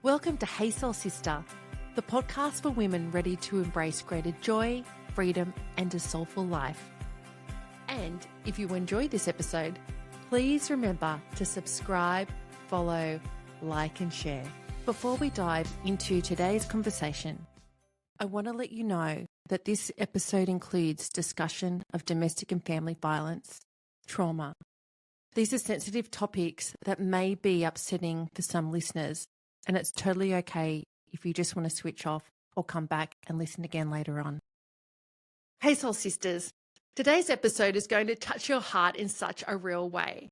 Welcome to Hey Soul Sista, the podcast for women ready to embrace greater joy, freedom, and a soulful life. And if you enjoyed this episode, please remember to subscribe, follow, like, and share. Before we dive into today's conversation, I want to let you know that this episode includes discussion of domestic and family violence, trauma. These are sensitive topics that may be upsetting for some listeners, and it's totally okay if you just want to switch off or come back and listen again later on. Hey Soul Sisters, today's episode is going to touch your heart in such a real way.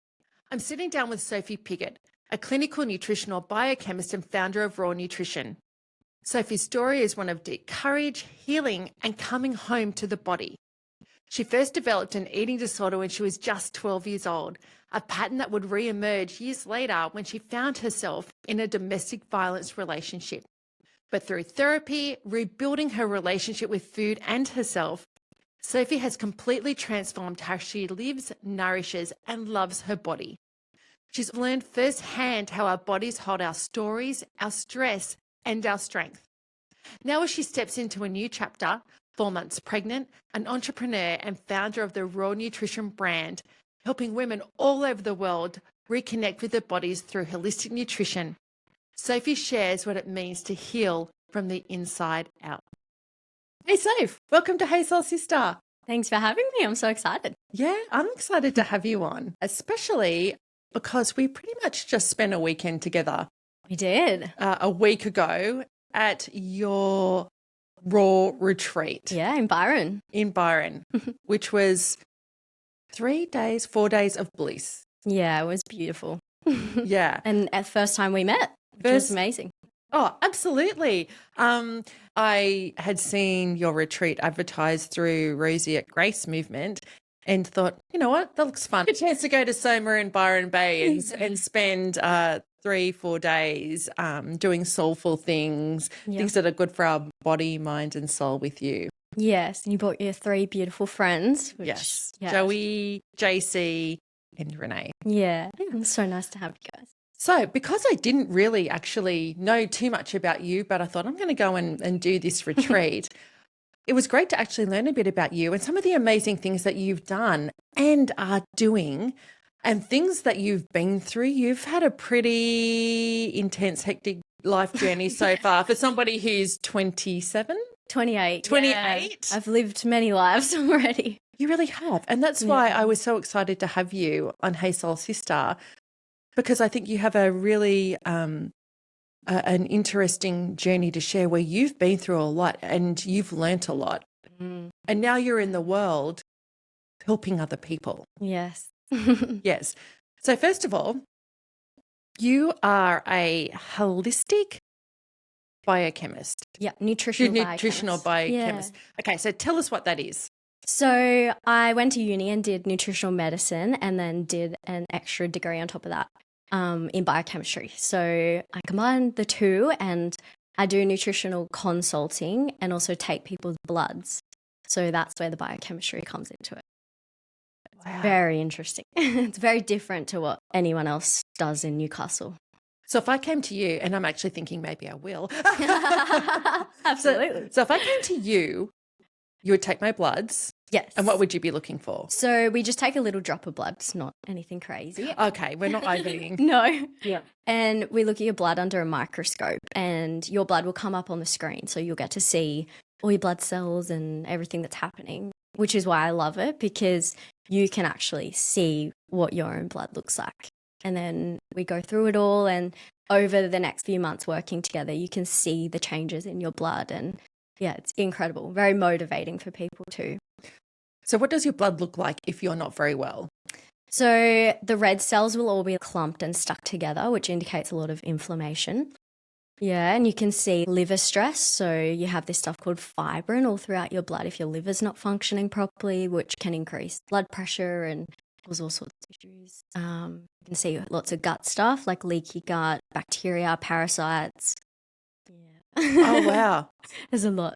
I'm sitting down with Sophie Pigott, a clinical nutritional biochemist and founder of Raw Nutrition. Sophie's story is one of deep courage, healing, and coming home to the body. She first developed an eating disorder when she was just 12 years old, a pattern that would re-emerge years later when she found herself in a domestic violence relationship. But through therapy, rebuilding her relationship with food and herself, Sophie has completely transformed how she lives, nourishes, and loves her body. She's learned firsthand how our bodies hold our stories, our stress, and our strength. Now as she steps into a new chapter, 4 months pregnant, an entrepreneur and founder of the Raw Nutrition brand, helping women all over the world reconnect with their bodies through holistic nutrition, Sophie shares what it means to heal from the inside out. Hey Soph, welcome to Hey Soul Sista. Thanks for having me. I'm so excited. Yeah, I'm excited to have you on, especially because we pretty much just spent a weekend together. We did. A week ago at your Raw retreat. Yeah, in Byron. Which was 4 days of bliss. Yeah, it was beautiful. Yeah. And at the first time we met, which was amazing. Oh, absolutely. I had seen your retreat advertised through Rosie at Grace movement and thought, you know what, that looks fun. A chance to go to Soma in Byron Bay and spend 3-4 days doing soulful things, things that are good for our body, mind, and soul with you. Yes, and you brought your 3 beautiful friends. Yes, Joey, JC, and Renee. Yeah, it's so nice to have you guys. So because I didn't really actually know too much about you, but I thought I'm going to go and do this retreat, it was great to actually learn a bit about you and some of the amazing things that you've done and are doing and things that you've been through. You've had a pretty intense, hectic life journey so far for somebody who's 27? 28. 28? Yeah. I've lived many lives already. You really have. And that's why I was so excited to have you on Hey Soul Sista, because I think you have a really an interesting journey to share where you've been through a lot and you've learnt a lot. And now you're in the world helping other people. Yes. Yes. So first of all, you are a holistic biochemist. Yeah, nutritional biochemist. Yeah. Okay, so tell us what that is. So I went to uni and did nutritional medicine and then did an extra degree on top of that in biochemistry. So I combined the two and I do nutritional consulting and also take people's bloods. So that's where the biochemistry comes into it. Wow. Very interesting. It's very different to what anyone else does in Newcastle. So if I came to you, and I'm actually thinking maybe I will. Absolutely. So if I came to you, you would take my bloods. Yes. And what would you be looking for? So we just take a little drop of blood. It's not anything crazy. Okay, we're not IVing. No. Yeah. And we look at your blood under a microscope and your blood will come up on the screen. So you'll get to see all your blood cells and everything that's happening, which is why I love it, because you can actually see what your own blood looks like. And then we go through it all, and over the next few months working together, you can see the changes in your blood. And yeah, it's incredible. Very motivating for people too. So what does your blood look like if you're not very well? So the red cells will all be clumped and stuck together, which indicates a lot of inflammation. Yeah, and you can see liver stress. So you have this stuff called fibrin all throughout your blood if your liver's not functioning properly, which can increase blood pressure and cause all sorts of issues. You can see lots of gut stuff like leaky gut, bacteria, parasites. Yeah. Oh, wow. There's a lot.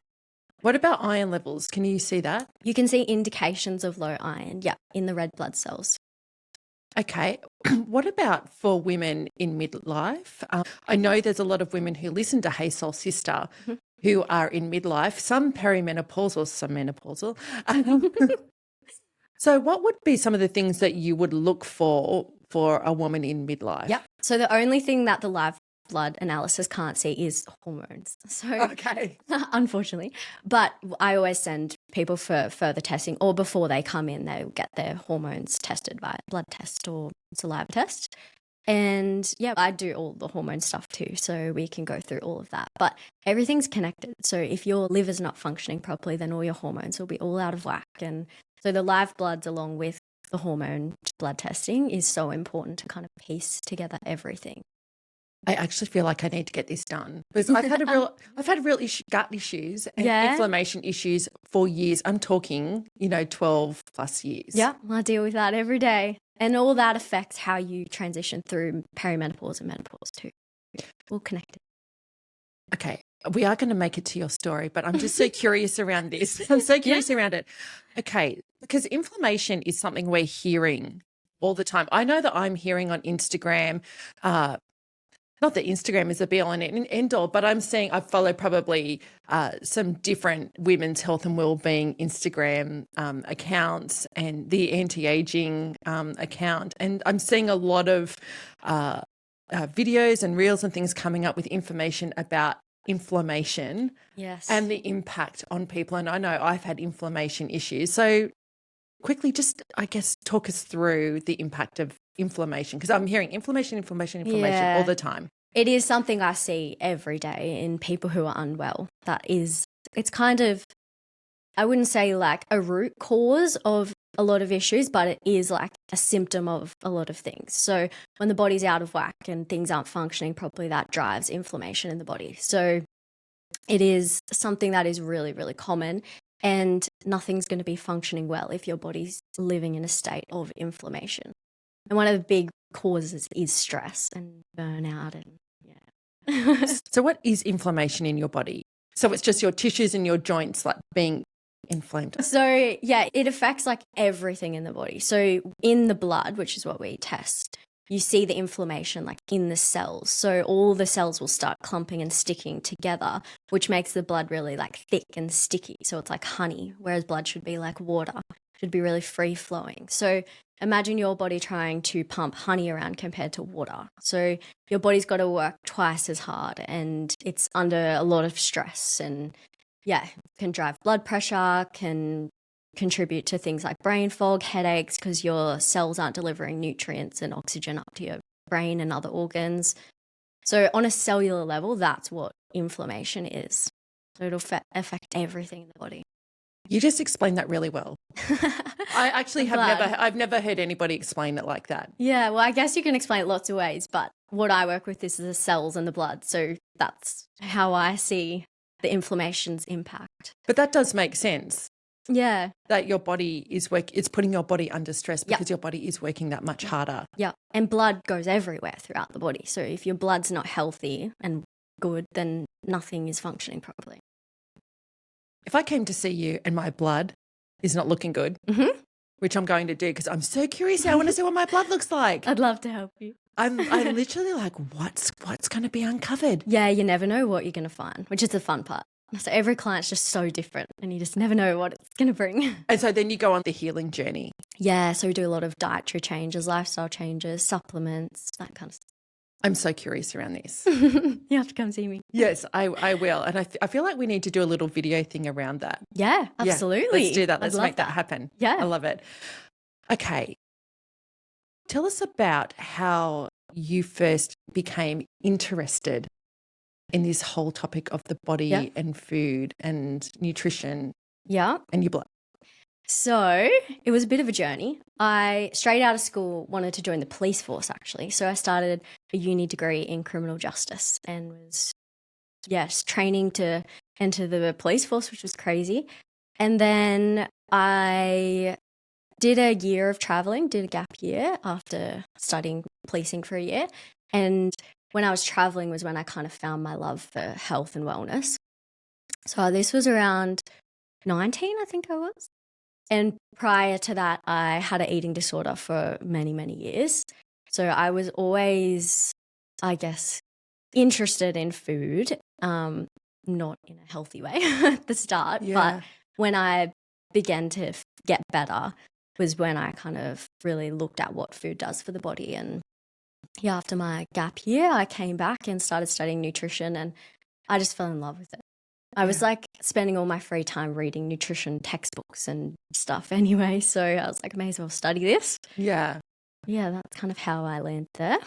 What about iron levels? Can you see that? You can see indications of low iron, in the red blood cells. Okay. What about for women in midlife? I know there's a lot of women who listen to Hey Soul Sista Mhm. who are in midlife, some perimenopausal, some menopausal. So what would be some of the things that you would look for a woman in midlife? Yep. So the only thing that the live blood analysis can't see is hormones. So Okay. unfortunately, but I always send people for further testing, or before they come in, they'll get their hormones tested by blood test or saliva test. And yeah, I do all the hormone stuff too, so we can go through all of that. But everything's connected. So if your liver's not functioning properly, then all your hormones will be all out of whack. And so the live bloods, along with the hormone blood testing, is so important to kind of piece together everything. I actually feel like I need to get this done because I've had real gut issues and Yeah. inflammation issues for years. I'm talking, 12 plus years. Yeah, I deal with that every day. And all that affects how you transition through perimenopause and menopause too. All connected. Okay. We are going to make it to your story, but I'm just so curious around this. I'm so curious around it. Okay. Because inflammation is something we're hearing all the time. I know that I'm hearing on Instagram, not that Instagram is a be all and end all, but I'm seeing I follow probably some different women's health and wellbeing Instagram accounts and the anti-aging account. And I'm seeing a lot of videos and reels and things coming up with information about inflammation and the impact on people. And I know I've had inflammation issues. So quickly, just, I guess, talk us through the impact of inflammation, because I'm hearing inflammation all the time. It is something I see every day in people who are unwell. It's kind of, I wouldn't say like a root cause of a lot of issues, but it is like a symptom of a lot of things. So when the body's out of whack and things aren't functioning properly, that drives inflammation in the body. So it is something that is really, really common, and nothing's going to be functioning well if your body's living in a state of inflammation. And one of the big causes is stress and burnout and So what is inflammation in your body? So it's just your tissues and your joints like being inflamed. So yeah, it affects like everything in the body. So in the blood, which is what we test, you see the inflammation like in the cells. So all the cells will start clumping and sticking together, which makes the blood really like thick and sticky. So it's like honey, whereas blood should be like water, should be really free flowing. So imagine your body trying to pump honey around compared to water. So your body's got to work twice as hard, and it's under a lot of stress, and can drive blood pressure, can contribute to things like brain fog, headaches, because your cells aren't delivering nutrients and oxygen up to your brain and other organs. So on a cellular level, that's what inflammation is. So it'll affect everything in the body. You just explained that really well. I actually I've never heard anybody explain it like that. Yeah, well, I guess you can explain it lots of ways, but what I work with is the cells and the blood. So that's how I see the inflammation's impact. But that does make sense. Yeah. That your body it's putting your body under stress because your body is working that much harder. Yeah. And blood goes everywhere throughout the body. So if your blood's not healthy and good, then nothing is functioning properly. If I came to see you and my blood is not looking good, which I'm going to do because I'm so curious, I want to see what my blood looks like. I'd love to help you. I'm literally like, what's going to be uncovered? Yeah, you never know what you're going to find, which is the fun part. So every client's just so different, and you just never know what it's going to bring. And so then you go on the healing journey. Yeah, so we do a lot of dietary changes, lifestyle changes, supplements, that kind of stuff. I'm so curious around this. You have to come see me. Yes, I will. And I feel like we need to do a little video thing around that. Yeah, absolutely. Yeah, let's do that. Let's make that happen. Yeah. I love it. Okay. Tell us about how you first became interested in this whole topic of the body and food and nutrition and your blood. So it was a bit of a journey. I, straight out of school, wanted to join the police force, actually. So I started a uni degree in criminal justice and was, training to enter the police force, which was crazy. And then I did a year of traveling, did a gap year after studying policing for a year. And when I was traveling was when I kind of found my love for health and wellness. So this was around 19, I think I was. And prior to that, I had an eating disorder for many, many years. So I was always, I guess, interested in food, not in a healthy way at the start. Yeah. But when I began to get better was when I kind of really looked at what food does for the body. And yeah, after my gap year, I came back and started studying nutrition, and I just fell in love with it. I was like spending all my free time reading nutrition textbooks and stuff anyway. So I was like, I may as well study this. Yeah. Yeah, that's kind of how I landed there.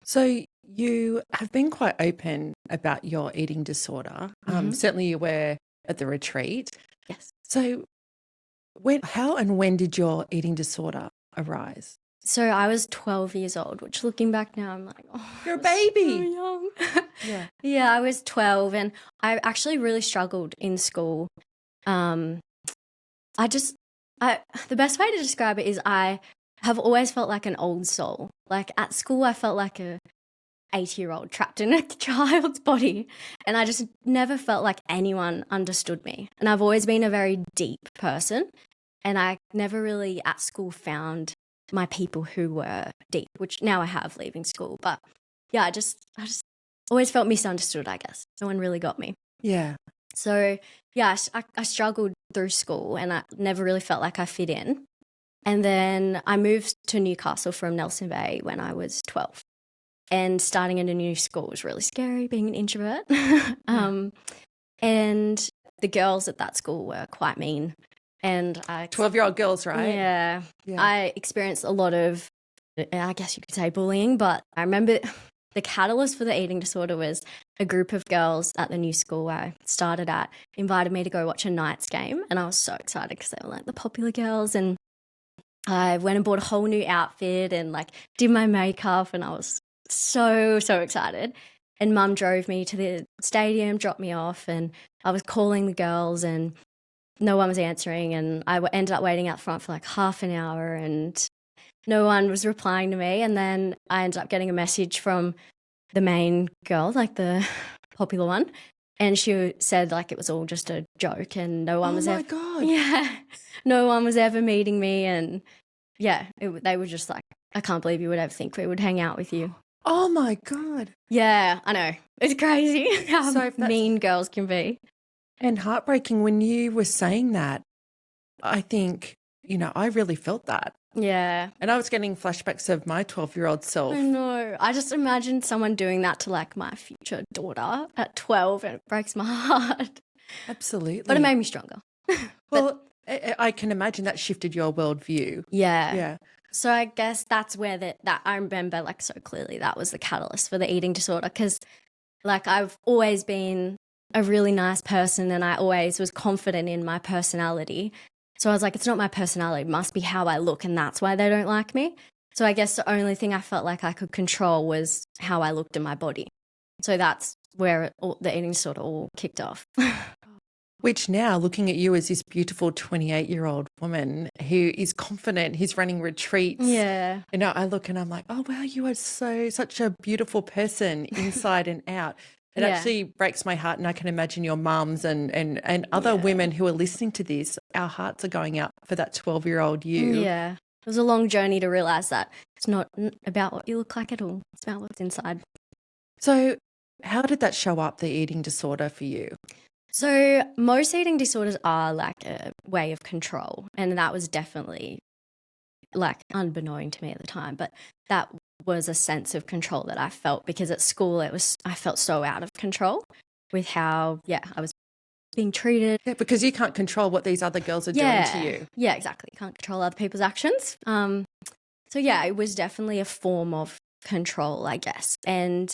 So you have been quite open about your eating disorder. Certainly you were at the retreat. Yes. So how and when did your eating disorder arise? So I was 12 years old, which looking back now, I'm like, oh, You're a baby. so young. Yeah. Yeah, I was 12 and I actually really struggled in school. The best way to describe it is I have always felt like an old soul. Like at school, I felt like a 8-year-old trapped in a child's body, and I just never felt like anyone understood me. And I've always been a very deep person, and I never really at school found my people who were deep, which now I have leaving school. But yeah, I just always felt misunderstood, I guess. No one really got me. Yeah. So yeah, I struggled through school and I never really felt like I fit in. And then I moved to Newcastle from Nelson Bay when I was 12. And starting in a new school was really scary, being an introvert. And the girls at that school were quite mean. And 12-year-old girls, right? Yeah. I experienced a lot of, I guess you could say, bullying. But I remember the catalyst for the eating disorder was a group of girls at the new school I started at invited me to go watch a Knights game. And I was so excited because they were like the popular girls. And I went and bought a whole new outfit and like did my makeup, and I was so excited. And Mum drove me to the stadium, dropped me off, and I was calling the girls and no one was answering, and I ended up waiting out front for like half an hour and no one was replying to me. And then I ended up getting a message from the main girl, like the popular one, and she said like it was all just a joke and no one was ever. Oh my God. Yeah, no one was ever meeting me. And yeah, they were just like, I can't believe you would ever think we would hang out with you. Oh my God. Yeah, I know. It's crazy how mean girls can be. And heartbreaking when you were saying that. I think, I really felt that. Yeah. And I was getting flashbacks of my 12-year-old self. I know. I just imagined someone doing that to like my future daughter at 12 and it breaks my heart. Absolutely. But it made me stronger. Well, I can imagine that shifted your worldview. Yeah. Yeah. So I guess that's where that I remember like so clearly that was the catalyst for the eating disorder, because like I've always been a really nice person and I always was confident in my personality. So I was like, it's not my personality, it must be how I look, and that's why they don't like me. So I guess the only thing I felt like I could control was how I looked in my body. So that's where the eating disorder all kicked off. Which now, looking at you as this beautiful 28-year-old woman who is confident, who's running retreats. Yeah. I look and I'm like, oh, wow, you are such a beautiful person inside and out. It actually breaks my heart, and I can imagine your mums and other women who are listening to this, our hearts are going out for that 12-year-old you. Yeah. It was a long journey to realise that it's not about what you look like at all. It's about what's inside. So how did that show up, the eating disorder for you? So most eating disorders are like a way of control, and that was definitely like unbeknown to me at the time, but that was a sense of control that I felt, because at school I felt so out of control with how I was being treated. Yeah, because you can't control what these other girls are doing to you. Yeah, exactly. You can't control other people's actions. So yeah, it was definitely a form of control, I guess. And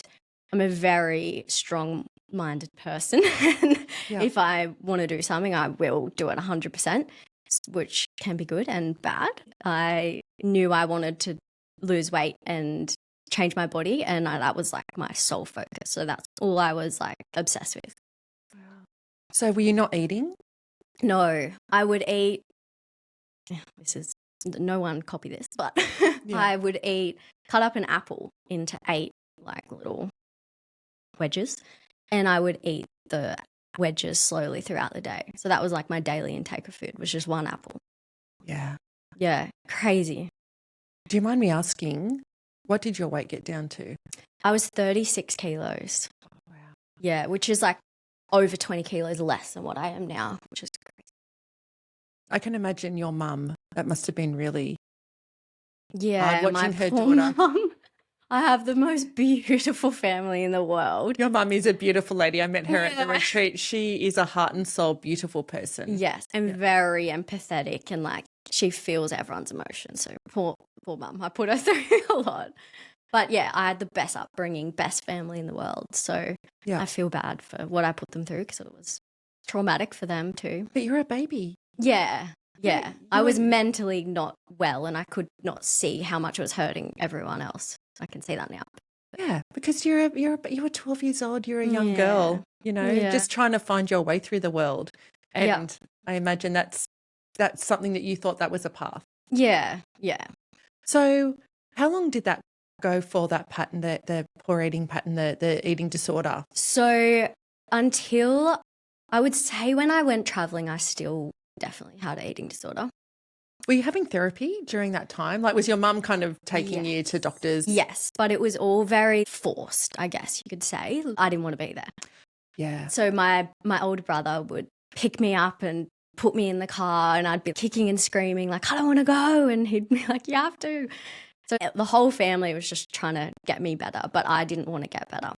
I'm a very strong-minded person. If I want to do something, I will do it 100%, which can be good and bad. I knew I wanted to lose weight and change my body, and that was like my sole focus. So that's all I was like obsessed with. So were you not eating? No, I would eat. This is no one copy this, but I would cut up an apple into 8 like little wedges, and I would eat the wedges slowly throughout the day. So that was like my daily intake of food, was just one apple. Yeah. Yeah, crazy. Do you mind me asking, what did your weight get down to? I was 36 kilos. Wow. Yeah, which is like over 20 kilos less than what I am now, which is crazy. I can imagine your mum, that must have been really Yeah, hard watching my her poor daughter. mum. I have the most beautiful family in the world. Your mum is a beautiful lady. I met her at the Yeah. retreat. She is a heart and soul beautiful person. Yes, and very empathetic, and like she feels everyone's emotions. So poor mum, I put her through a lot. But yeah, I had the best upbringing, best family in the world. So Yeah. I feel bad for what I put them through because it was traumatic for them too. But you're a baby. Yeah. Yeah, I you was were- mentally not well, and I could not see how much it was hurting everyone else. I can see that now. Yeah, because you were 12 years old. You're a young Yeah. girl, Yeah. just trying to find your way through the world. And I imagine that's something that you thought that was a path. Yeah. So how long did that go for, that pattern, the poor eating pattern, the eating disorder? So until I would say when I went traveling, I still definitely had an eating disorder. Were you having therapy during that time? Like, was your mum kind of taking you to doctors? Yes, but it was all very forced, I guess you could say. I didn't want to be there. Yeah. So my older brother would pick me up and put me in the car, and I'd be kicking and screaming like, I don't want to go. And he'd be like, you have to. So the whole family was just trying to get me better, but I didn't want to get better.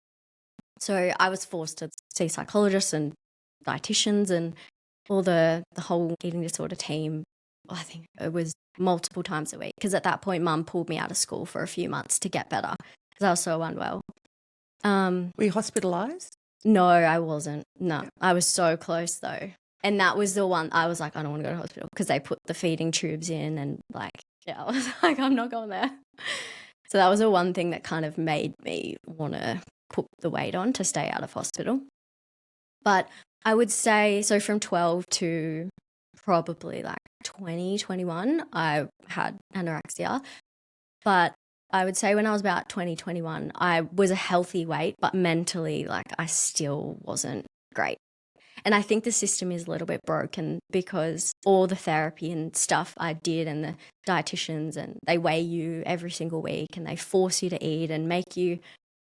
So I was forced to see psychologists and dietitians and all the whole eating disorder team. I think it was multiple times a week, because at that point mum pulled me out of school for a few months to get better because I was so unwell. Were you hospitalised? No, I wasn't. No, Yeah. I was so close though. And that was the one I was like, I don't want to go to hospital, because they put the feeding tubes in, and like, yeah, I was like, I'm not going there. So that was the one thing that kind of made me want to put the weight on to stay out of hospital. But I would say, so from 12 to probably like 2021, I had anorexia. But I would say when I was about 2021, I was a healthy weight, but mentally, like, I still wasn't great. And I think the system is a little bit broken, because all the therapy and stuff I did, and the dietitians, and they weigh you every single week and they force you to eat and make you,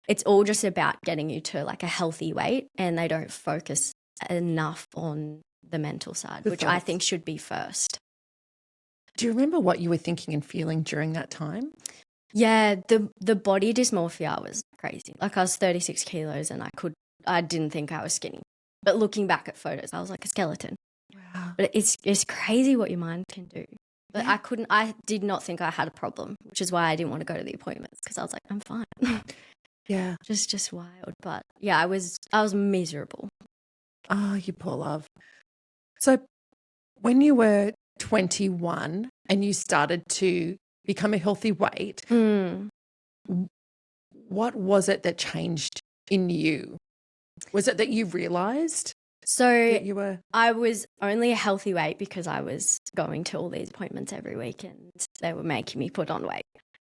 it's all just about getting you to like a healthy weight, and they don't focus enough on the mental side, which I think should be first. Do you remember what you were thinking and feeling during that time? Yeah, the body dysmorphia was crazy. Like, I was 36 kilos and I didn't think I was skinny. But looking back at photos, I was like a skeleton. Wow. But it's crazy what your mind can do. But Yeah. I did not think I had a problem, which is why I didn't want to go to the appointments, because I was like, I'm fine. Yeah. just wild. But yeah, I was miserable. Oh, you poor love. So when you were 21 and you started to become a healthy weight, what was it that changed in you? Was it that you realised So that you were... I was only a healthy weight because I was going to all these appointments every week, and they were making me put on weight.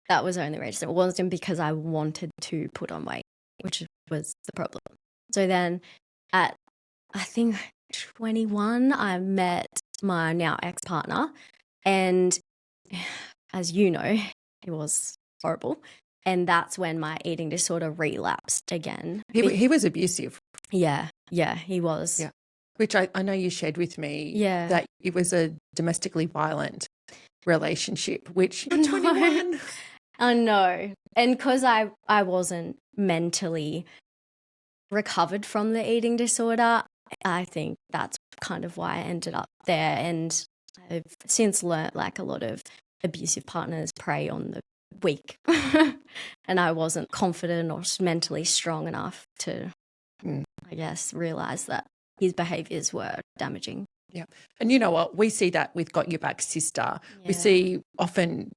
That was the only reason. It wasn't because I wanted to put on weight, which was the problem. So then at, I think, 21, I met my now ex-partner, and as you know, he was horrible. And that's when my eating disorder relapsed again. He was abusive. Yeah, he was. Yeah. Which I know you shared with me, Yeah. that it was a domestically violent relationship, which I know. 21. I know. And because I wasn't mentally recovered from the eating disorder, I think that's kind of why I ended up there. And I've since learnt, like, a lot of abusive partners prey on the weak. And I wasn't confident or mentally strong enough to, I guess, realise that his behaviours were damaging. Yeah. And you know what? We see that with Got Your Back Sister. We Yeah. see often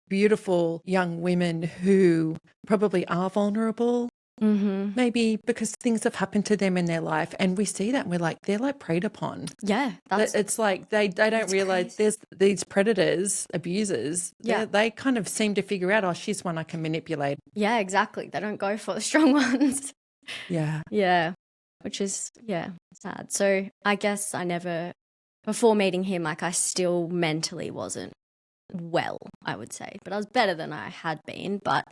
beautiful young women who probably are vulnerable, maybe because things have happened to them in their life. And we see that and we're like, they're like preyed upon. Yeah. It's like they don't realise there's these predators, abusers. Yeah. They kind of seem to figure out, oh, she's one I can manipulate. Yeah, exactly. They don't go for the strong ones. Yeah. Yeah. which is, yeah, sad. So I guess before meeting him, like I still mentally wasn't well, I would say. But I was better than I had been, but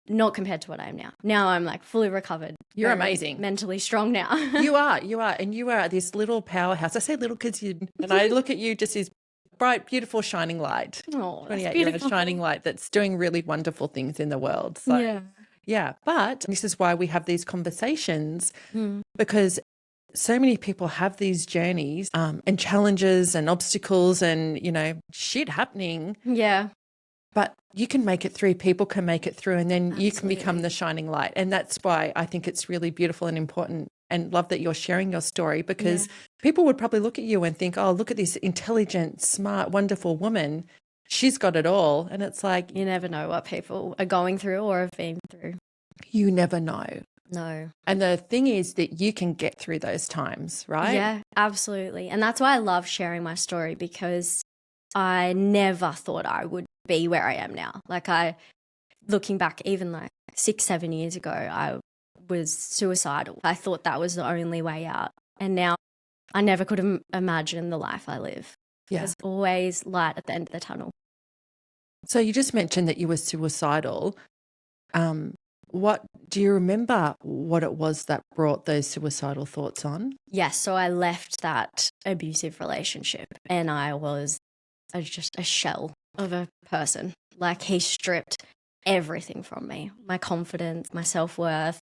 not compared to what I am now. Now I'm like fully recovered. You're very amazing. Mentally strong now. You are. And you are this little powerhouse. I say little because and I look at you just as bright, beautiful, shining light. Oh, that's 28, you're a beautiful. shining light that's doing really wonderful things in the world. So, yeah. But this is why we have these conversations because so many people have these journeys and challenges and obstacles and, shit happening. Yeah. But you can make it through, people can make it through, and then Absolutely. you can become the shining light. And that's why I think it's really beautiful and important and love that you're sharing your story because people would probably look at you and think, oh, look at this intelligent, smart, wonderful woman. She's got it all. And it's like, you never know what people are going through or have been through. You never know. No. And the thing is that you can get through those times, right? Yeah, absolutely. And that's why I love sharing my story because I never thought I would be where I am now. Like looking back even like 6-7 years ago, I was suicidal. I thought that was the only way out. And now I never could have imagined the life I live. Yeah. There's always light at the end of the tunnel. So you just mentioned that you were suicidal. What do you remember what it was that brought those suicidal thoughts on? Yes. So I left that abusive relationship and I was just a shell of a person. Like he stripped everything from me, my confidence, my self-worth.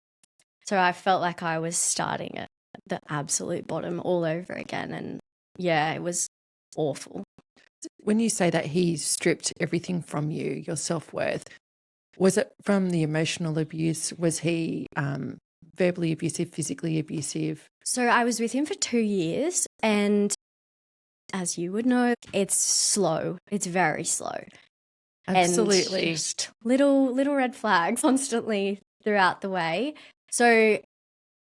So I felt like I was starting at the absolute bottom all over again. And yeah, it was awful. When you say that he stripped everything from you, your self-worth, was it from the emotional abuse? Was he verbally abusive, physically abusive? So I was with him for 2 years and as you would know, it's slow. It's very slow. Absolutely. And just little red flags constantly throughout the way. So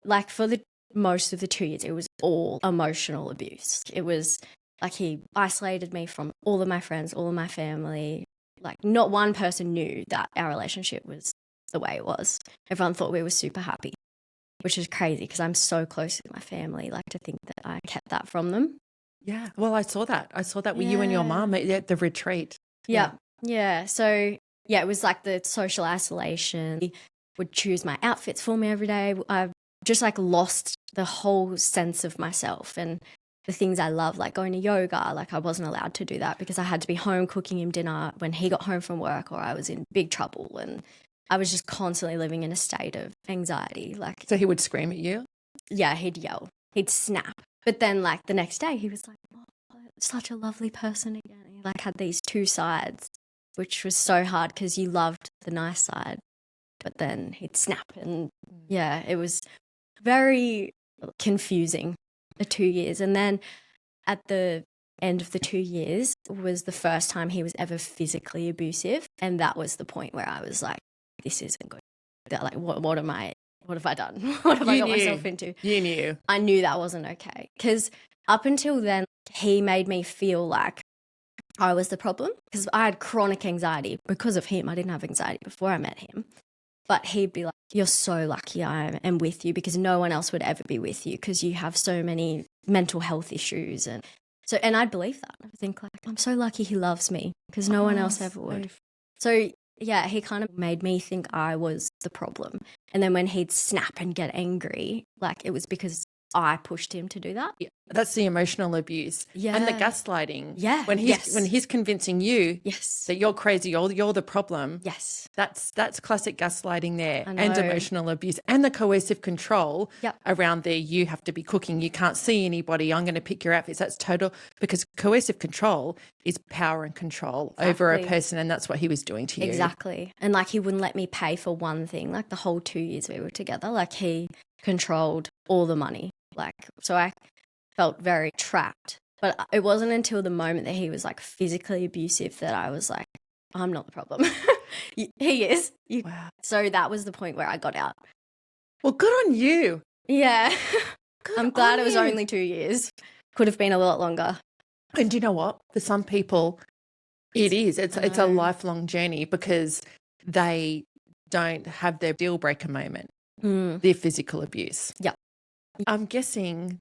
like for the most of the 2 years, it was all emotional abuse. It was like he isolated me from all of my friends, all of my family. Like not one person knew that our relationship was the way it was. Everyone thought we were super happy, which is crazy because I'm so close with my family. Like to think that I kept that from them. Yeah. Well, I saw that. I saw that with you and your mum at the retreat. Yeah. Yeah. So, yeah, it was like the social isolation. He would choose my outfits for me every day. I just like lost the whole sense of myself and the things I love, like going to yoga. Like I wasn't allowed to do that because I had to be home cooking him dinner when he got home from work or I was in big trouble. And I was just constantly living in a state of anxiety. Like, so he would scream at you? Yeah, he'd yell. He'd snap. But then like the next day he was like, oh, such a lovely person again. He like had these two sides, which was so hard because you loved the nice side. But then he'd snap and yeah, it was very confusing, the 2 years. And then at the end of the 2 years was the first time he was ever physically abusive. And that was the point where I was like, this isn't good. Like, what have I done? What have I got myself into? You knew. I knew that wasn't okay. Because up until then, he made me feel like I was the problem because I had chronic anxiety because of him. I didn't have anxiety before I met him. But he'd be like, you're so lucky I am with you because no one else would ever be with you because you have so many mental health issues. And I'd believe that. I think like, I'm so lucky he loves me because no one else ever would. So yeah, he kind of made me think I was the problem. And then when he'd snap and get angry, like it was because I pushed him to do that. Yeah, that's the emotional abuse. Yeah. And the gaslighting. Yeah. When he's convincing you that you're crazy, you're the problem. Yes. That's classic gaslighting there. And emotional abuse and the coercive control around there. You have to be cooking. You can't see anybody. I'm going to pick your outfits. That's total, because coercive control is power and control over a person, and that's what he was doing to you. Exactly. And like he wouldn't let me pay for one thing, like the whole 2 years we were together. Like he controlled all the money. Like, so I felt very trapped. But it wasn't until the moment that he was like physically abusive that I was like, I'm not the problem. He is. Wow. So that was the point where I got out. Well, good on you. Yeah. I'm glad it was only 2 years. Could have been a lot longer. And you know what? For some people, it is. It's a lifelong journey because they don't have their deal breaker moment, their physical abuse. Yeah. I'm guessing,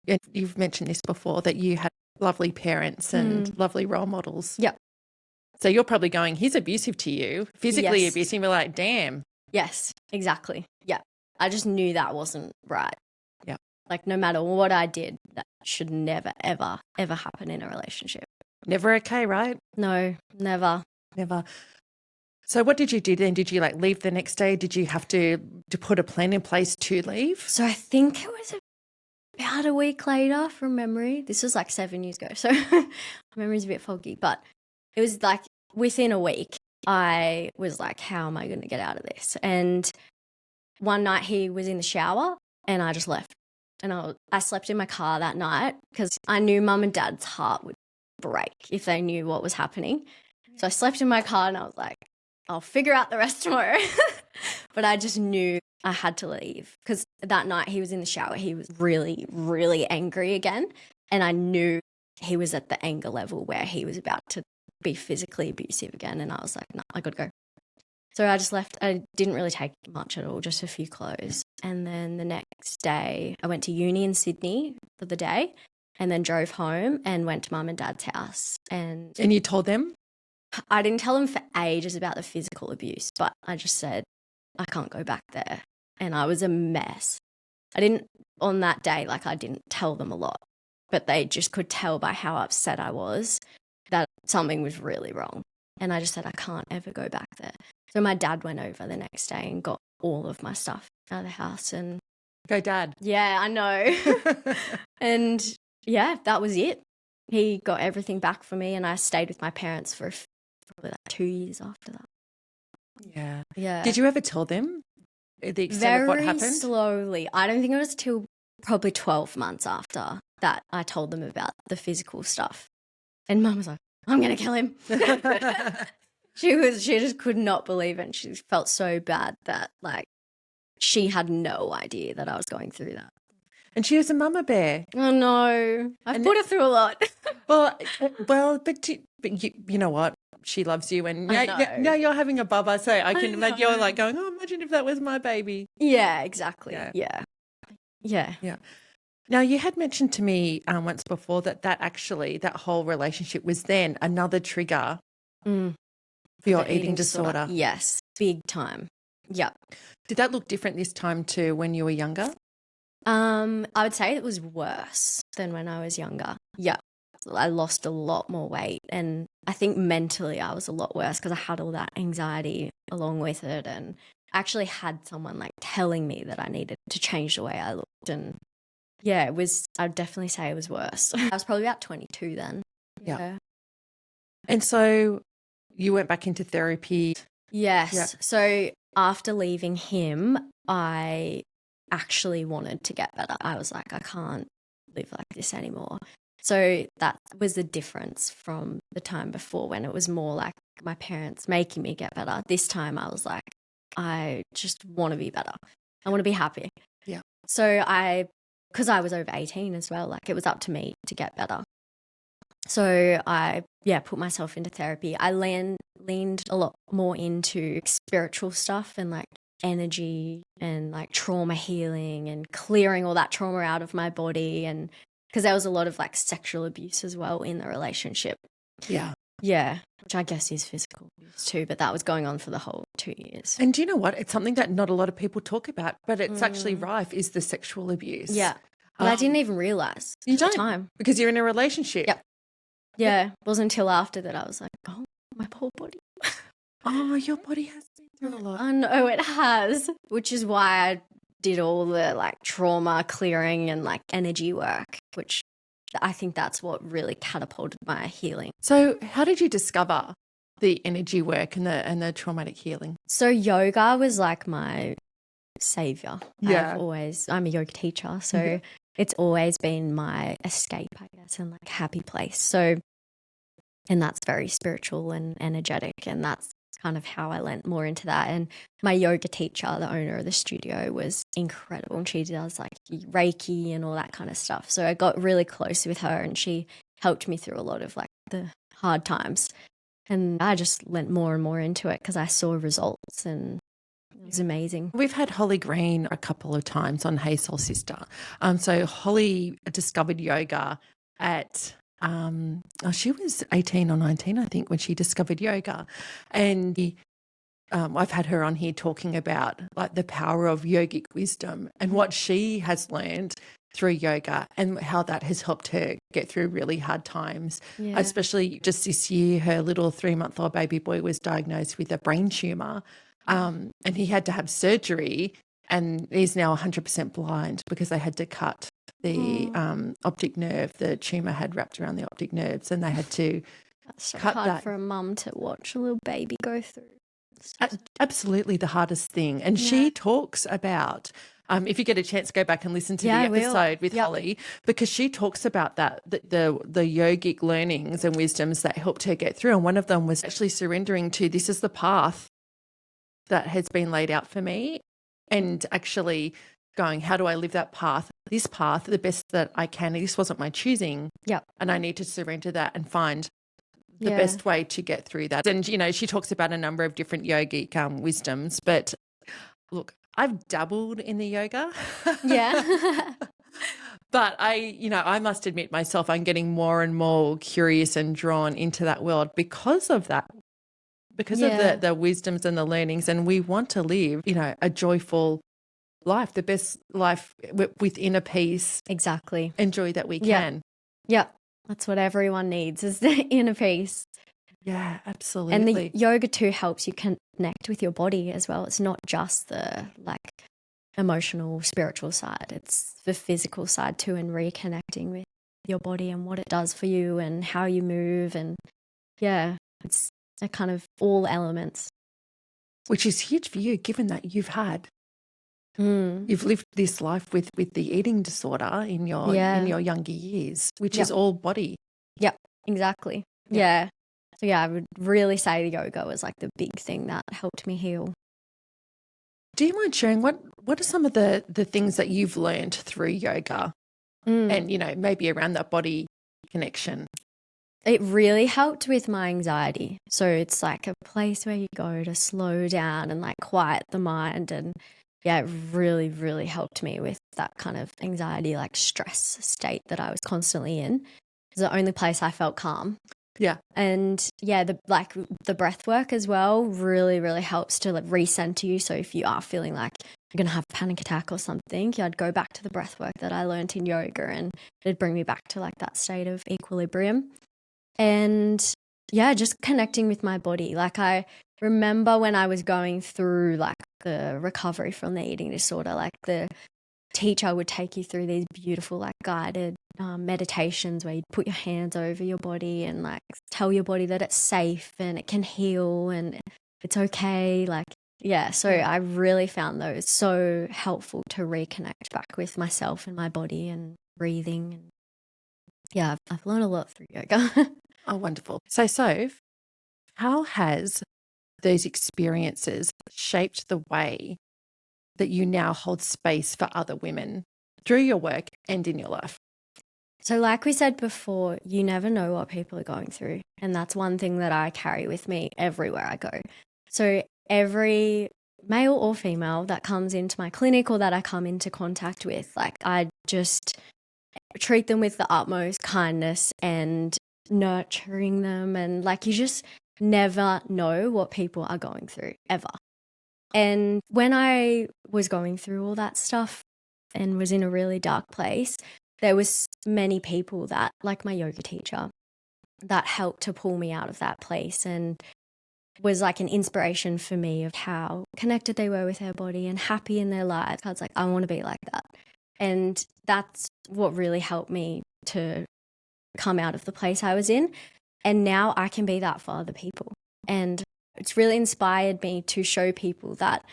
and you've mentioned this before, that you had lovely parents and lovely role models. Yep. So you're probably going, he's abusive to you, physically Yes. abusive. You're like, damn. Yes, exactly. Yeah. I just knew that wasn't right. Yeah. Like no matter what I did, that should never, ever, ever happen in a relationship. Never okay, right? No, never. Never. So what did you do then? Did you like leave the next day? Did you have to put a plan in place to leave? So I think it was about a week later from memory. This was like 7 years ago. So my memory's a bit foggy, but it was like within a week I was like, how am I going to get out of this? And one night he was in the shower and I just left. And I slept in my car that night because I knew mum and dad's heart would break if they knew what was happening. So I slept in my car and I was like, I'll figure out the rest tomorrow. But I just knew I had to leave because that night he was in the shower. He was really, really angry again. And I knew he was at the anger level where he was about to be physically abusive again. And I was like, no, I got to go. So I just left. I didn't really take much at all, just a few clothes. And then the next day I went to uni in Sydney for the day and then drove home and went to mum and dad's house. And you told them? I didn't tell them for ages about the physical abuse, but I just said, I can't go back there. And I was a mess. On that day, like I didn't tell them a lot, but they just could tell by how upset I was that something was really wrong. And I just said, I can't ever go back there. So my dad went over the next day and got all of my stuff out of the house. And go dad. Yeah, I know. And yeah, that was it. He got everything back for me and I stayed with my parents for probably like 2 years after that. Yeah. Yeah. Did you ever tell them the extent of what happened? Very slowly. I don't think it was till probably 12 months after that I told them about the physical stuff. And mum was like, I'm going to kill him. She just could not believe it. And she felt so bad that like she had no idea that I was going through that. And she was a mama bear. Oh no, I've put her through a lot. but you know what? She loves you, and now you're having a bubba. So I can imagine you're like going, oh, imagine if that was my baby. Yeah, exactly. Yeah. Now you had mentioned to me once before that whole relationship was then another trigger for your eating disorder. Yes, big time. Yeah. Did that look different this time to when you were younger? I would say it was worse than when I was younger. Yeah. I lost a lot more weight and I think mentally I was a lot worse because I had all that anxiety along with it, and I actually had someone like telling me that I needed to change the way I looked, and yeah, I'd definitely say it was worse. I was probably about 22 then. Yeah. And so you went back into therapy. Yes. Yeah. So after leaving him, I actually wanted to get better. I was like, I can't live like this anymore. So that was the difference from the time before when it was more like my parents making me get better. This time I was like, I just want to be better. I want to be happy. Yeah. So because I was over 18 as well, like it was up to me to get better. So I put myself into therapy. I leaned a lot more into spiritual stuff and like energy and like trauma healing and clearing all that trauma out of my body, and because there was a lot of like sexual abuse as well in the relationship. Yeah. Yeah, which I guess is physical abuse too, but that was going on for the whole 2 years. And do you know what? It's something that not a lot of people talk about, but it's actually rife, is the sexual abuse. Yeah. Well, I didn't even realise at the time. Because you're in a relationship. Yep. Yeah. It wasn't until after that I was like, oh, my poor body. Oh, your body has been through a lot. I know it has, which is why I did all the like trauma clearing and like energy work, which I think that's what really catapulted my healing. So how did you discover the energy work and the traumatic healing? So yoga was like my savior. Yeah. I'm a yoga teacher, so it's always been my escape, I guess, and like happy place. So, and that's very spiritual and energetic, and that's kind of how I went more into that. And my yoga teacher, the owner of the studio, was incredible, and she does like Reiki and all that kind of stuff. So I got really close with her, and she helped me through a lot of like the hard times. And I just went more and more into it because I saw results, and it was amazing. We've had Holly Green a couple of times on Hey Soul Sista. So Holly discovered yoga at she was 18 or 19, I think, when she discovered yoga. And I've had her on here talking about like the power of yogic wisdom and what she has learned through yoga and how that has helped her get through really hard times. Yeah. Especially just this year, her little 3-month-old baby boy was diagnosed with a brain tumor, and he had to have surgery, and he's now 100% blind because they had to cut the optic nerve. The tumor had wrapped around the optic nerves, and they had to That's so cut hard that. for a mum to watch a little baby go through. Absolutely the hardest thing. And Yeah. she talks about, if you get a chance, go back and listen to the I will. episode with Yep. Holly, because she talks about that, the yogic learnings and wisdoms that helped her get through. And one of them was actually surrendering to, this is the path that has been laid out for me, and actually going, how do I live that path? This path, the best that I can. This wasn't my choosing. Yep. And I need to surrender that and find the Yeah. best way to get through that. And, you know, she talks about a number of different yogic wisdoms, but look, I've dabbled in the yoga. Yeah. But I must admit myself, I'm getting more and more curious and drawn into that world because of that, because Yeah. of the wisdoms and the learnings. And we want to live, a joyful life, the best life with inner peace Exactly. and joy that we Yeah. can. Yeah. That's what everyone needs, is the inner peace. Yeah, absolutely. And the yoga too helps you connect with your body as well. It's not just the emotional, spiritual side. It's the physical side too, and reconnecting with your body and what it does for you and how you move. And yeah, it's a kind of all elements. Which is huge for you, given that you've lived this life with the eating disorder in your younger years, which is all body. Yep, exactly. Yeah. So yeah, I would really say the yoga was like the big thing that helped me heal. Do you mind sharing what are some of the things that you've learned through yoga and, maybe around that body connection? It really helped with my anxiety. So it's like a place where you go to slow down and like quiet the mind. And yeah, it really, really helped me with that kind of anxiety, like stress state that I was constantly in. It's the only place I felt calm. Yeah. And yeah, the breath work as well really, really helps to recenter you. So if you are feeling like you're going to have a panic attack or something, I'd go back to the breath work that I learned in yoga, and it'd bring me back to like that state of equilibrium. And yeah, just connecting with my body. Like I remember when I was going through like the recovery from the eating disorder, like the teacher would take you through these beautiful like guided meditations where you'd put your hands over your body and like tell your body that it's safe and it can heal and it's okay. Like, yeah. So I really found those so helpful to reconnect back with myself and my body and breathing. And yeah, I've learned a lot through yoga. Oh, wonderful. So, Soph, how has those experiences shaped the way that you now hold space for other women through your work and in your life? So like we said before, you never know what people are going through. And that's one thing that I carry with me everywhere I go. So every male or female that comes into my clinic or that I come into contact with, like I just treat them with the utmost kindness and nurturing them. And like you just never know what people are going through ever. And when I was going through all that stuff and was in a really dark place, there was many people that, like my yoga teacher, that helped to pull me out of that place and was like an inspiration for me of how connected they were with their body and happy in their lives. I was like, I want to be like that. And that's what really helped me to come out of the place I was in. And now I can be that for other people. And it's really inspired me to show people that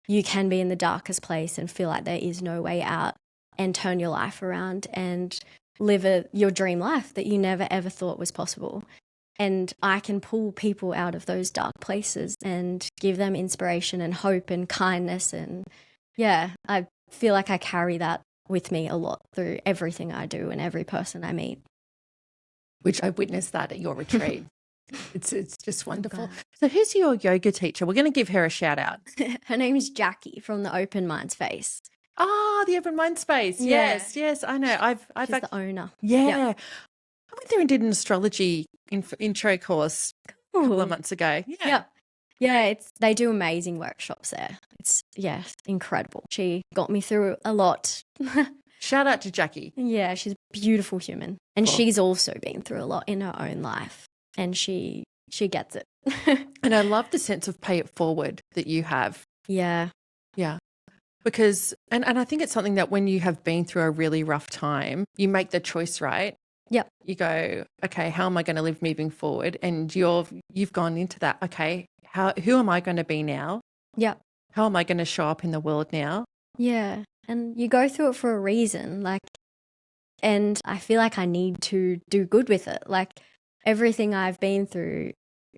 you can be in the darkest place and feel like there is no way out and turn your life around and live your dream life that you never ever thought was possible. And I can pull people out of those dark places and give them inspiration and hope and kindness. And yeah, I feel like I carry that with me a lot through everything I do and every person I meet. Which I witnessed that at your retreat. It's just wonderful. God. So who's your yoga teacher? We're going to give her a shout out. Her name is Jackie from the Open Mind Space. Ah, the Open Mind Space. Yeah. Yes, I know. She's the owner. Yeah. Yep. I went there and did an astrology intro course a couple of months ago. Yeah. Yep. Yeah, they do amazing workshops there. It's incredible. She got me through a lot. Shout out to Jackie. Yeah, she's a beautiful human. And Cool. she's also been through a lot in her own life. And she gets it. And I love the sense of pay it forward that you have. Yeah. Yeah. Because, and I think it's something that when you have been through a really rough time, you make the choice, right? Yep. You go, okay, how am I going to live moving forward? And you've gone into that. Okay, who am I going to be now? Yep. How am I going to show up in the world now? Yeah. And you go through it for a reason. And I feel like I need to do good with it. Like everything I've been through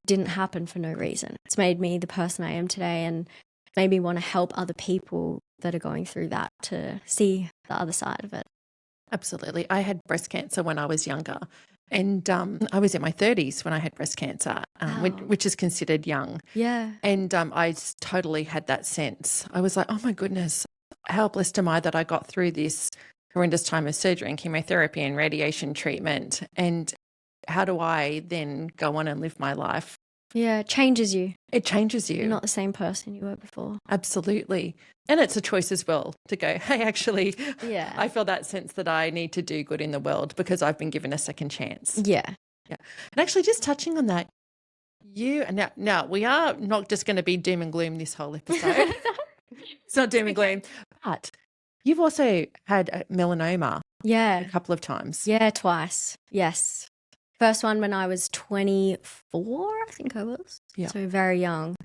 didn't happen for no reason. It's made me the person I am today and made me want to help other people that are going through that to see the other side of it. Absolutely. I had breast cancer when I was younger, and I was in my 30s when I had breast cancer, which is considered young. Yeah. And I totally had that sense. I was like, oh my goodness, how blessed am I that I got through this horrendous time of surgery and chemotherapy and radiation treatment. And how do I then go on and live my life? Yeah, it changes you. It changes you. You're not the same person you were before. Absolutely. And it's a choice as well to go, hey, actually, Yeah. I feel that sense that I need to do good in the world because I've been given a second chance. Yeah. Yeah. And actually just touching on that, now we are not just going to be doom and gloom this whole episode. It's not doom and gloom. But you've also had melanoma Yeah. a couple of times. Yeah, twice. Yes. First one when I was 24, I think I was. Yeah. So very young,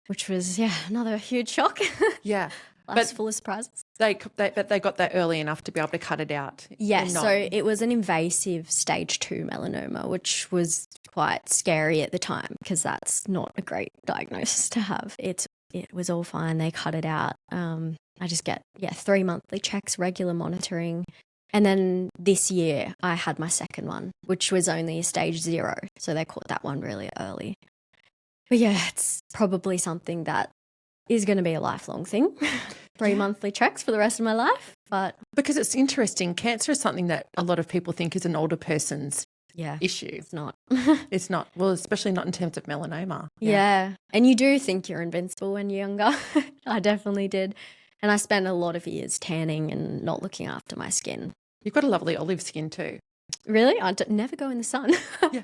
which was, another huge shock. Yeah. Life's full of surprises. They got that early enough to be able to cut it out. Yes, so it was an invasive stage 2 melanoma, which was quite scary at the time because that's not a great diagnosis to have. It was all fine. They cut it out. I just get 3 monthly checks, regular monitoring. And then this year I had my second one, which was only a stage 0. So they caught that one really early. But yeah, it's probably something that is going to be a lifelong thing. 3 monthly checks for the rest of my life. But because it's interesting, cancer is something that a lot of people think is an older person's issue. It's not. It's not. Well, especially not in terms of melanoma. Yeah. And you do think you're invincible when you're younger. I definitely did. And I spent a lot of years tanning and not looking after my skin. You've got a lovely olive skin too. Really? I never go in the sun. Yeah.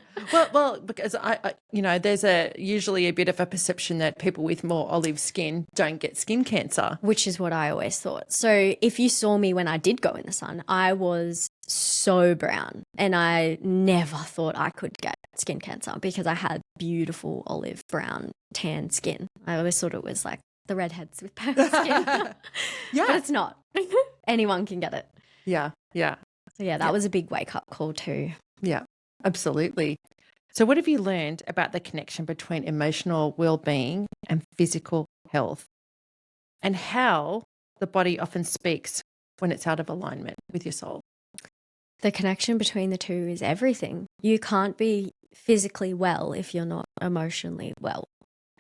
Well, because I there's usually a bit of a perception that people with more olive skin don't get skin cancer. Which is what I always thought. So if you saw me when I did go in the sun, I was so brown and I never thought I could get skin cancer because I had beautiful olive brown tan skin. I always thought it was like the redheads with pale skin. Yeah. But it's not. Anyone can get it. Yeah. So that was a big wake-up call too. Yeah, absolutely. So what have you learned about the connection between emotional well-being and physical health and how the body often speaks when it's out of alignment with your soul? The connection between the two is everything. You can't be physically well if you're not emotionally well.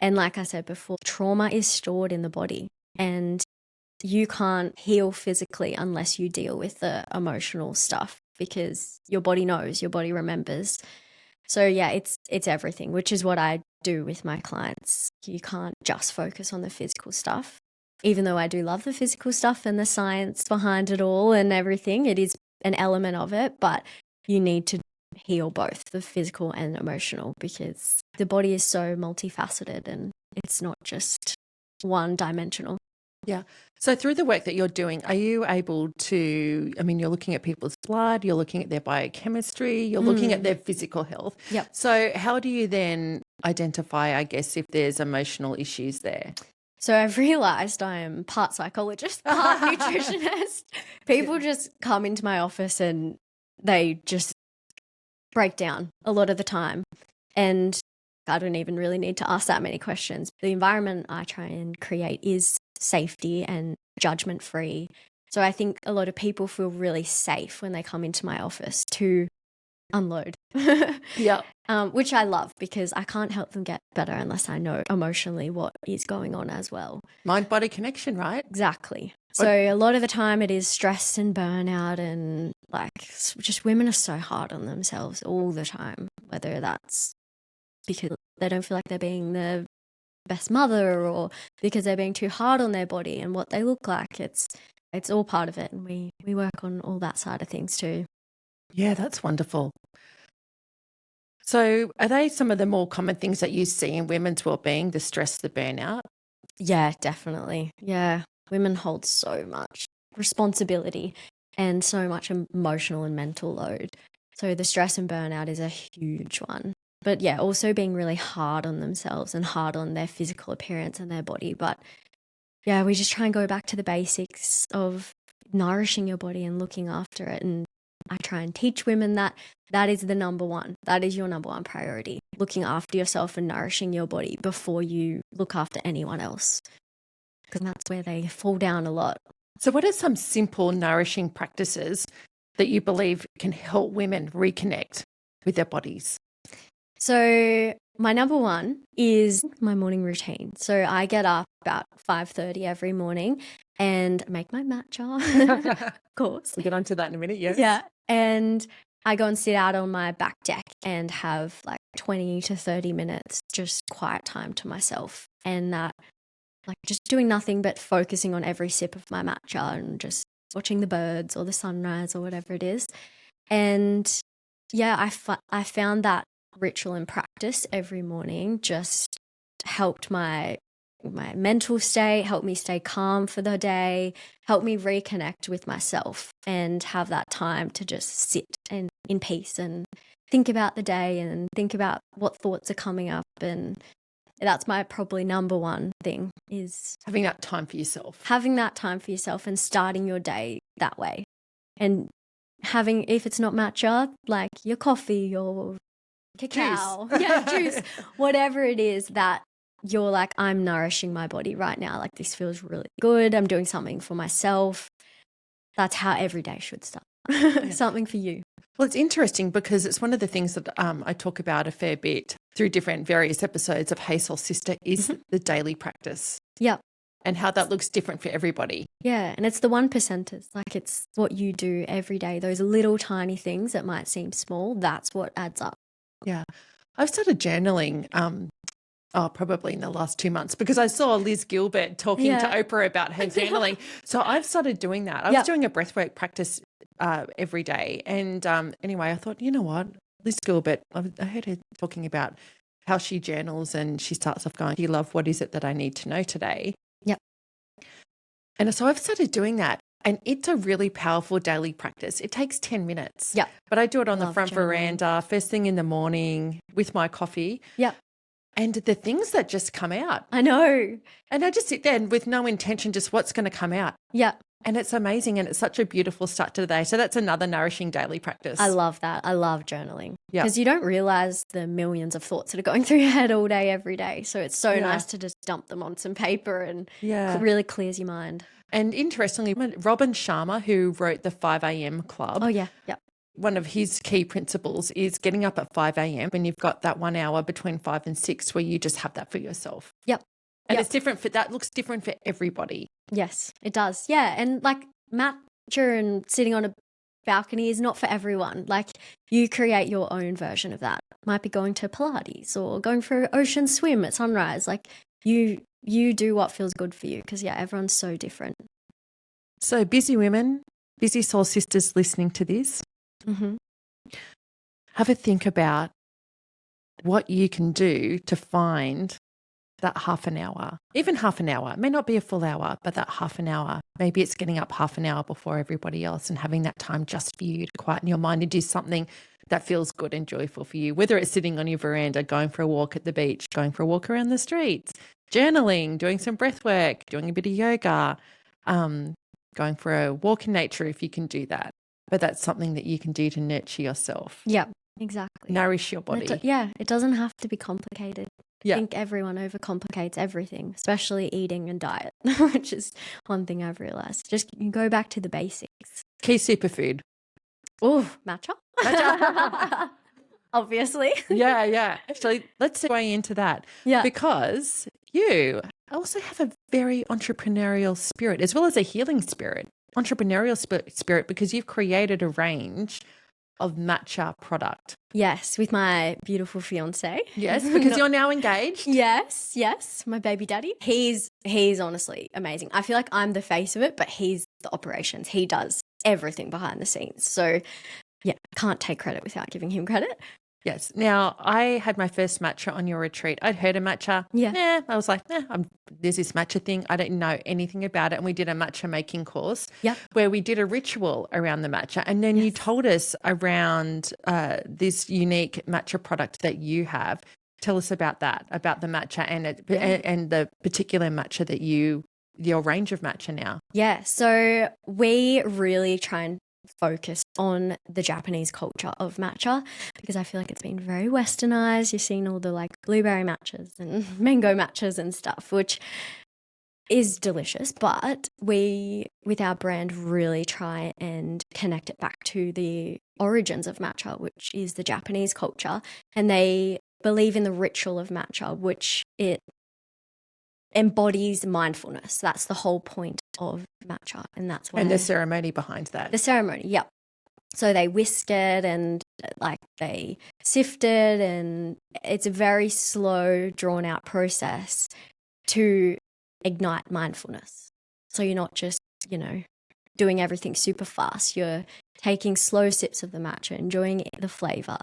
And like I said before, trauma is stored in the body and you can't heal physically unless you deal with the emotional stuff because your body knows, your body remembers. So it's everything, which is what I do with my clients. You can't just focus on the physical stuff. Even though I do love the physical stuff and the science behind it all and everything, it is an element of it, but you need to heal both the physical and emotional because the body is so multifaceted and it's not just one dimensional. Yeah. So through the work that you're doing, are you able to, you're looking at people's blood, you're looking at their biochemistry, you're looking at their physical health. Yep. So how do you then identify, I guess, if there's emotional issues there? So I've realized I am part psychologist, part nutritionist. People just come into my office and they just break down a lot of the time. And I don't even really need to ask that many questions. The environment I try and create is safety and judgment free. So I think a lot of people feel really safe when they come into my office to unload Yeah. Which I love because I can't help them get better unless I know emotionally what is going on as well. Mind-body connection, right? Exactly. So a lot of the time it is stress and burnout, and like just women are so hard on themselves all the time, whether that's because they don't feel like they're being the best mother or because they're being too hard on their body and what they look like. It's all part of it, and we work on all that side of things too. Yeah, that's wonderful. So are they some of the more common things that you see in women's well-being, the stress, the burnout? Yeah, definitely. Yeah. Women hold so much responsibility and so much emotional and mental load. So the stress and burnout is a huge one. But yeah, also being really hard on themselves and hard on their physical appearance and their body. But yeah, we just try and go back to the basics of nourishing your body and looking after it. And I try and teach women that is the number one. That is your number one priority, looking after yourself and nourishing your body before you look after anyone else. Because that's where they fall down a lot. So what are some simple nourishing practices that you believe can help women reconnect with their bodies? So my number one is my morning routine. So I get up about 5:30 every morning and make my matcha, of course. We'll get onto that in a minute, yes. Yeah. And I go and sit out on my back deck and have like 20 to 30 minutes just quiet time to myself. And that, like, just doing nothing but focusing on every sip of my matcha and just watching the birds or the sunrise or whatever it is. And yeah, I found that ritual and practice every morning just helped my mental state, helped me stay calm for the day, helped me reconnect with myself and have that time to just sit and in peace and think about the day and think about what thoughts are coming up. And that's my probably number one thing, is Having that time for yourself. having that time for yourself and starting your day that way. And having, if it's not matcha, like your coffee, your cacao, juice, whatever it is that you're like, I'm nourishing my body right now. Like, this feels really good. I'm doing something for myself. That's how every day should start. Something for you. Well, it's interesting because it's one of the things that I talk about a fair bit through different various episodes of Hey Soul Sista is the daily practice. Yep. And how that looks different for everybody. Yeah, and it's the 1%ers. Like, it's what you do every day. Those little tiny things that might seem small, that's what adds up. Yeah. I've started journaling probably in the last 2 months because I saw Liz Gilbert talking to Oprah about her journaling. So I've started doing that. I was doing a breathwork practice every day. And anyway, I thought, you know what, Liz Gilbert, I heard her talking about how she journals and she starts off going, "Do you love what is it that I need to know today?" Yep. And so I've started doing that. And it's a really powerful daily practice. It takes 10 minutes. Yep. But I do it on the front journaling. veranda, first thing in the morning with my coffee. Yep. And the things that just come out. I know. And I just sit there and with no intention, just what's going to come out. Yep. And it's amazing. And it's such a beautiful start to the day. So that's another nourishing daily practice. I love that. I love journaling. Yeah. Because you don't realize the millions of thoughts that are going through your head all day, every day. So it's so nice to just dump them on some paper and it really clears your mind. And interestingly, Robin Sharma, who wrote the 5 a.m. Club. Oh, yeah. Yep. One of his key principles is getting up at 5 a.m. when you've got that 1 hour between 5 and 6 where you just have that for yourself. Yep. And it's different that looks different for everybody. Yes, it does. Yeah. And like matcha and sitting on a balcony is not for everyone. Like, you create your own version of that. Might be going to Pilates or going for an ocean swim at sunrise. Like, you do what feels good for you because, everyone's so different. So busy women, busy soul sisters listening to this, have a think about what you can do to find that half an hour, even half an hour. It may not be a full hour, but that half an hour. Maybe it's getting up half an hour before everybody else and having that time just for you to quieten your mind and do something that feels good and joyful for you, whether it's sitting on your veranda, going for a walk at the beach, going for a walk around the streets, journaling, doing some breath work, doing a bit of yoga, going for a walk in nature if you can do that. But that's something that you can do to nurture yourself. Yeah, exactly. Nourish your body. It doesn't have to be complicated. Yeah. I think everyone overcomplicates everything, especially eating and diet, which is one thing I've realized. Just you go back to the basics. Key superfood. Oh, matcha. Matcha. obviously. Yeah. So let's segue into that. Yeah. Because you also have a very entrepreneurial spirit as well as a healing spirit, entrepreneurial spirit, because you've created a range of matcha product. Yes, with my beautiful fiance. Yes, because you're now engaged. Yes, my baby daddy. He's honestly amazing. I feel like I'm the face of it, but he's the operations. He does everything behind the scenes. So yeah, can't take credit without giving him credit. Yes. Now, I had my first matcha on your retreat. I'd heard of matcha. Yeah. I was like, there's this matcha thing. I don't know anything about it. And we did a matcha making course where we did a ritual around the matcha. And then you told us around this unique matcha product that you have. Tell us about that, about the matcha and the particular matcha that your range of matcha now. Yeah. So we really try and focus on the Japanese culture of matcha because I feel like it's been very westernized. You've seen all the like blueberry matchas and mango matchas and stuff, which is delicious, but we with our brand really try and connect it back to the origins of matcha, which is the Japanese culture, and they believe in the ritual of matcha, which it embodies mindfulness. That's the whole point of matcha, and that's why. And the ceremony behind that. The ceremony, yep. So they whisk it and like they sift it, and it's a very slow, drawn out process to ignite mindfulness. So you're not just, doing everything super fast. You're taking slow sips of the matcha, enjoying the flavor.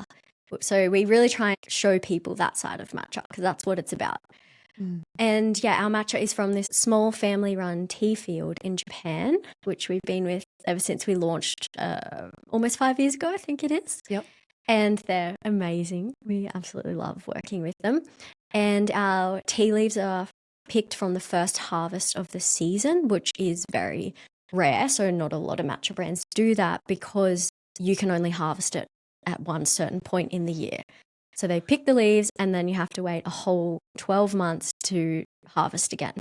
So we really try and show people that side of matcha because that's what it's about. And yeah, our matcha is from this small family-run tea field in Japan, which we've been with ever since we launched almost 5 years ago, I think it is. Yep. And they're amazing. We absolutely love working with them. And our tea leaves are picked from the first harvest of the season, which is very rare. So not a lot of matcha brands do that because you can only harvest it at one certain point in the year. So they pick the leaves and then you have to wait a whole 12 months to harvest again.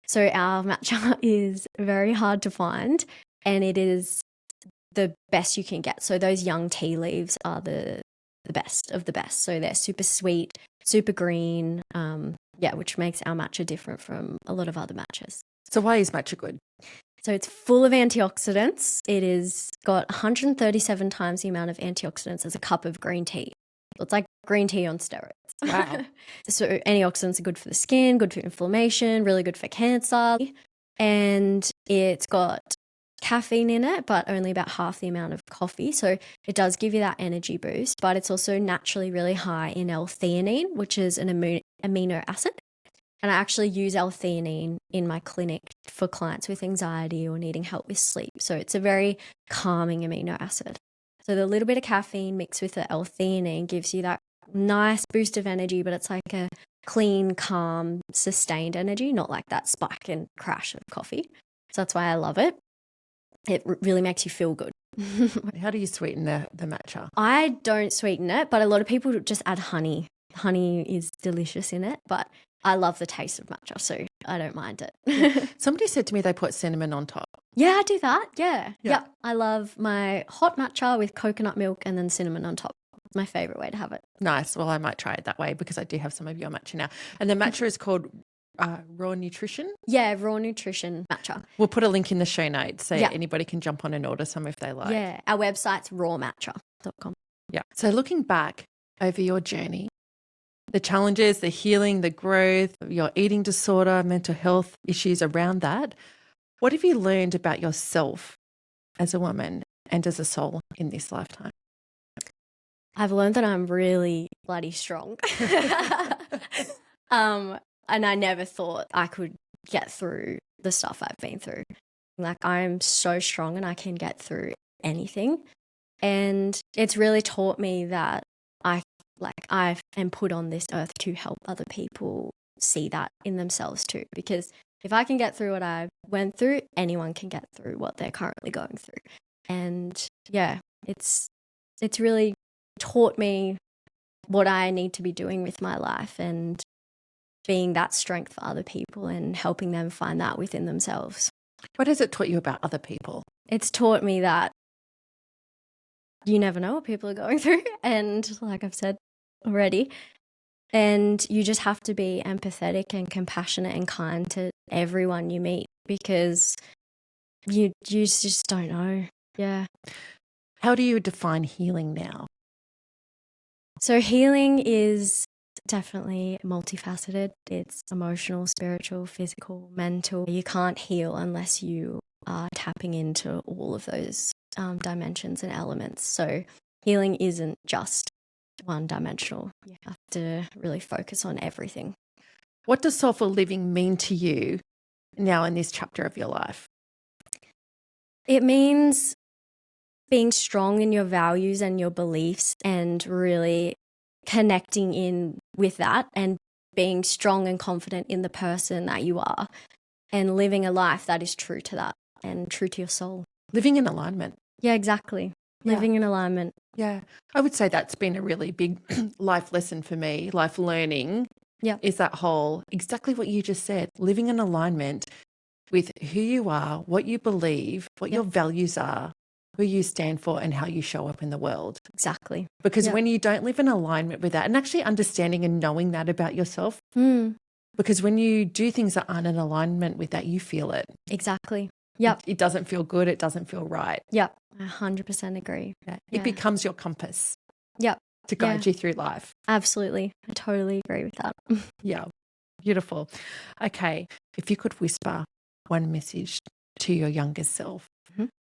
So our matcha is very hard to find and it is the best you can get. So those young tea leaves are the best of the best. So they're super sweet, super green, which makes our matcha different from a lot of other matchas. So why is matcha good? So it's full of antioxidants. It is got 137 times the amount of antioxidants as a cup of green tea. It's like green tea on steroids. Wow. So antioxidants are good for the skin, good for inflammation, really good for cancer. And it's got caffeine in it, but only about half the amount of coffee. So it does give you that energy boost, but it's also naturally really high in L-theanine, which is an amino acid. And I actually use L-theanine in my clinic for clients with anxiety or needing help with sleep. So it's a very calming amino acid. So the little bit of caffeine mixed with the L-theanine gives you that nice boost of energy, but it's like a clean, calm, sustained energy, not like that spike and crash of coffee. So that's why I love it. It really makes you feel good. How do you sweeten the matcha? I don't sweeten it, but a lot of people just add honey. Honey is delicious in it, but I love the taste of matcha, so I don't mind it. Somebody said to me they put cinnamon on top. Yeah, I do that. Yeah. Yep. I love my hot matcha with coconut milk and then cinnamon on top. It's my favorite way to have it. Nice. Well, I might try it that way because I do have some of your matcha now. And the matcha is called Raw Nutrition? Yeah, Raw Nutrition matcha. We'll put a link in the show notes so anybody can jump on and order some if they like. Yeah, our website's rawmatcha.com. Yeah. So looking back over your journey, the challenges, the healing, the growth, your eating disorder, mental health issues around that, what have you learned about yourself as a woman and as a soul in this lifetime? I've learned that I'm really bloody strong. And I never thought I could get through the stuff I've been through. Like, I'm so strong and I can get through anything. And it's really taught me that I am put on this earth to help other people see that in themselves too. Because if I can get through what I went through, anyone can get through what they're currently going through. And yeah, it's really taught me what I need to be doing with my life and being that strength for other people and helping them find that within themselves. What has it taught you about other people? It's taught me that you never know what people are going through. And like I've said already, and you just have to be empathetic and compassionate and kind to everyone you meet, because you just don't know. Yeah. How do you define healing now? So healing is definitely multifaceted. It's emotional, spiritual, physical, mental. You can't heal unless you are tapping into all of those dimensions and elements. So healing isn't just one dimensional. You have to really focus on everything. What does soulful living mean to you now in this chapter of your life? It means being strong in your values and your beliefs and really connecting in with that and being strong and confident in the person that you are and living a life that is true to that and true to your soul. Living in alignment. Yeah, exactly. Living in alignment. Yeah. I would say that's been a really big life lesson for me, life learning. Yeah. Is that whole, exactly what you just said, living in alignment with who you are, what you believe, what your values are, who you stand for, and how you show up in the world. Exactly. Because when you don't live in alignment with that, and actually understanding and knowing that about yourself, because when you do things that aren't in alignment with that, you feel it. Exactly. Yep. It doesn't feel good. It doesn't feel right. Yep. I 100% agree. It becomes your compass. Yep. To guide you through life. Absolutely. I totally agree with that. Yeah. Beautiful. Okay. If you could whisper one message to your younger self,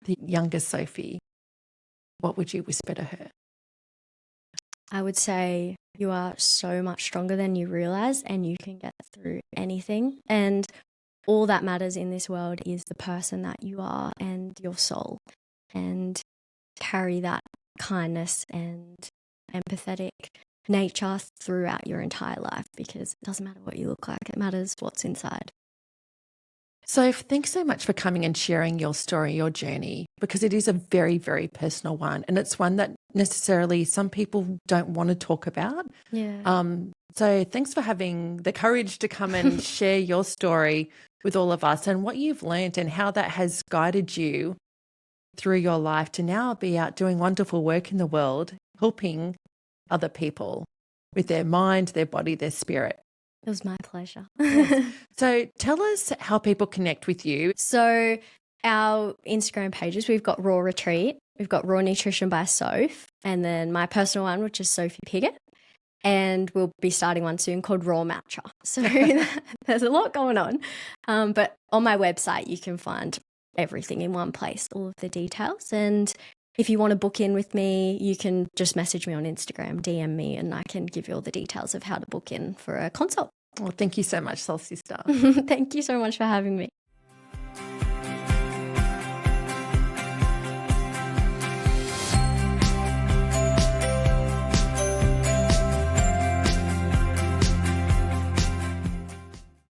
the younger Sophie, what would you whisper to her? I would say you are so much stronger than you realize, and you can get through anything. And all that matters in this world is the person that you are and your soul, and carry that kindness and empathetic nature throughout your entire life, because it doesn't matter what you look like. It matters what's inside. So thanks so much for coming and sharing your story, your journey, because it is a very, very personal one. And it's one that necessarily some people don't want to talk about. Yeah. So thanks for having the courage to come and share your story with all of us and what you've learned and how that has guided you through your life to now be out doing wonderful work in the world, helping other people with their mind, their body, their spirit. It was my pleasure. Yes. So tell us how people connect with you. So our Instagram pages, we've got Raw Retreat, we've got Raw Nutrition by Soph, and then my personal one, which is Sophie Pigott. And we'll be starting one soon called Raw Matcha. So there's a lot going on. But on my website, you can find everything in one place, all of the details. And if you want to book in with me, you can just message me on Instagram, DM me, and I can give you all the details of how to book in for a consult. Well, thank you so much, Soul Sister. Thank you so much for having me.